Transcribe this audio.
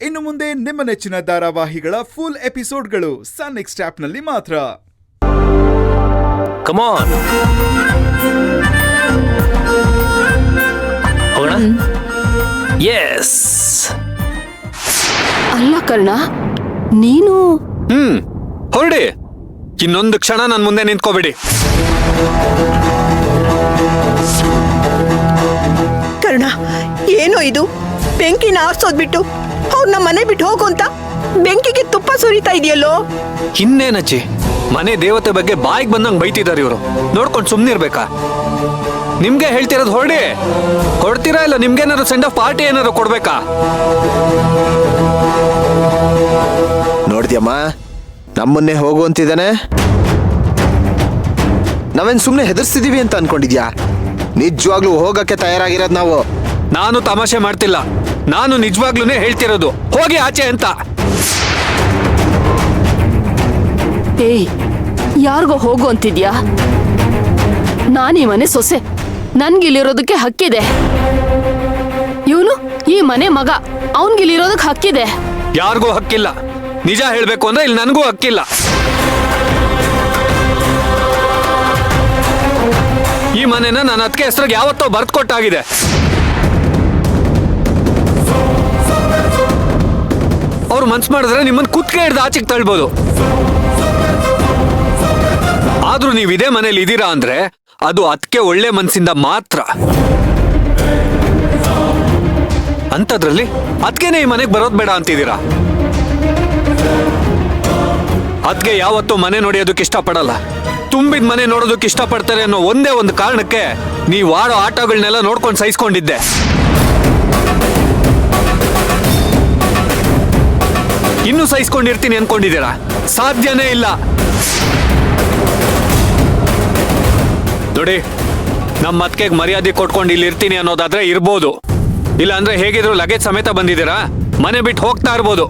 ಇನ್ನು ಮುಂದೆ ನಿಮ್ಮ ನೆಚ್ಚಿನ ಧಾರಾವಾಹಿಗಳ ಫುಲ್ ಎಪಿಸೋಡ್ಗಳು ಸನ್ ನೆಕ್ಸ್ಟ್ ಆಪ್ನಲ್ಲಿ ಮಾತ್ರ. ಕಮ್ ಆನ್ ಹೋಗೋಣ. ಎಸ್. ಅಲ್ಲ ಕರ್ಣ, ನೀನು ಹೊರಡಿ. ಇನ್ನೊಂದು ಕ್ಷಣ ನನ್ನ ಮುಂದೆ ನಿಂತ್ಕೋಬೇಡಿ. ಕರ್ಣ, ಏನೋ ಇದು? ಬೆಂಕಿನ ಆರ್ಸೋದ್ಬಿಟ್ಟು ಅವ್ರನ್ನ ಮನೆ ಬಿಟ್ಟು ಹೋಗು ಅಂತ ಬೆಂಕಿಗೆ ತುಪ್ಪ ಸುರಿತಾ ಇದೆಯಲ್ಲೋ. ಇನ್ನೇನಚ್ಚಿ, ಮನೆ ದೇವತೆ ಬಗ್ಗೆ ಬಾಯಿಗೆ ಬಂದಂಗೆ ಬೈತಿದ್ದಾರೆ ಇವರು. ನೋಡ್ಕೊಂಡು ಸುಮ್ಮನಿರ್ಬೇಕಾ? ನಿಮ್ಗೆ ಹೇಳ್ತಿರೋದು ಹೊರಡಿ. ಕೊಡ್ತೀರಾ ಇಲ್ಲ ನಿಮ್ಗೇನಾದ್ರು ಸೆಂಡ್ ಆಫ್ ಪಾರ್ಟಿ ಏನಾದ್ರು ಕೊಡ್ಬೇಕಾ? ನೋಡ್ದ್ಯಮ್ಮ, ನಮ್ಮನ್ನೇ ಹೋಗು ಅಂತಿದ್ದಾನೆ. ನಾವೇನ್ ಸುಮ್ಮನೆ ಹೆದರ್ಸ್ತಿದೀವಿ ಅಂತ ಅನ್ಕೊಂಡಿದ್ಯಾ? ನಿಜವಾಗ್ಲೂ ಹೋಗಕ್ಕೆ ತಯಾರಾಗಿರೋದು ನಾವು. ನಾನು ತಮಾಷೆ ಮಾಡ್ತಿಲ್ಲ, ನಾನು ನಿಜವಾಗ್ಲೂ ಹೇಳ್ತಿರೋದು ಹೋಗಿ ಆಚೆ ಅಂತ. ಏಯ್, ಯಾರಿಗೋ ಹೋಗು ಅಂತಿದ್ಯಾ? ನಾನೀ ಮನೆ ಸೊಸೆ, ನನ್ಗಿಲ್ಲಿರೋದಕ್ಕೆ ಹಕ್ಕಿದೆ. ಇವನು ಈ ಮನೆ ಮಗ, ಅವನ್ಗಿಲ್ಲಿರೋದಕ್ಕೆ ಹಕ್ಕಿದೆ. ಯಾರಿಗೂ ಹಕ್ಕಿಲ್ಲ. ನಿಜ ಹೇಳ್ಬೇಕು ಅಂದ್ರೆ ಇಲ್ಲಿ ನನಗೂ ಹಕ್ಕಿಲ್ಲ. ಈ ಮನೆನ ನನ್ನ ಅದಕ್ಕೆ ಹೆಸರಿಗೆ ಯಾವತ್ತೋ ಬರ್ದ್ಕೊಟ್ಟಾಗಿದೆ. ಅವ್ರು ಮನ್ಸು ಮಾಡಿದ್ರೆ ನಿಮ್ಮನ್ನ ಕುತ್ತಿಗೆ ಹಿಡ್ದು ಆಚೆಗೆ ತಳ್ಬೋದು. ಆದ್ರೂ ನೀವು ಇದೇ ಮನೇಲಿ ಇದ್ದೀರಾ ಅಂದ್ರೆ ಅದು ಅದಕ್ಕೆ ಒಳ್ಳೆ ಮನ್ಸಿಂದ ಮಾತ್ರ. ಅಂತದ್ರಲ್ಲಿ ಅದಕ್ಕೇನೆ ಈ ಮನೆಗೆ ಬರೋದ್ ಬೇಡ ಅಂತಿದ್ದೀರಾ? ಅದಕ್ಕೆ ಯಾವತ್ತೂ ಮನೆ ನೋಡಿಯೋದಕ್ಕೆ ಇಷ್ಟಪಡಲ್ಲ. ತುಂಬಿದ ಮನೆ ನೋಡೋದಕ್ಕೆ ಇಷ್ಟಪಡ್ತಾರೆ ಅನ್ನೋ ಒಂದೇ ಒಂದು ಕಾರಣಕ್ಕೆ ನೀವು ಆಡೋ ಆಟಗಳನ್ನೆಲ್ಲ ನೋಡ್ಕೊಂಡು ಸಹಿಸ್ಕೊಂಡಿದ್ದೆ. ಇನ್ನೂ ಸಹಿಸ್ಕೊಂಡಿರ್ತೀನಿ ಅನ್ಕೊಂಡಿದ್ದೀರಾ? ಸಾಧ್ಯನೇ ಇಲ್ಲ. ನೋಡಿ, ನಮ್ಮ ಅತ್ತಿಗೆಗೆ ಮರ್ಯಾದೆ ಕೊಟ್ಕೊಂಡು ಇಲ್ಲಿ ಇರ್ತೀನಿ ಅನ್ನೋದಾದ್ರೆ ಇರ್ಬೋದು. ಇಲ್ಲ ಅಂದ್ರೆ ಹೇಗಿದ್ರು ಲಗೇಜ್ ಸಮೇತ ಬಂದಿದ್ದೀರಾ, ಮನೆ ಬಿಟ್ಟು ಹೋಗ್ತಾ ಇರ್ಬೋದು.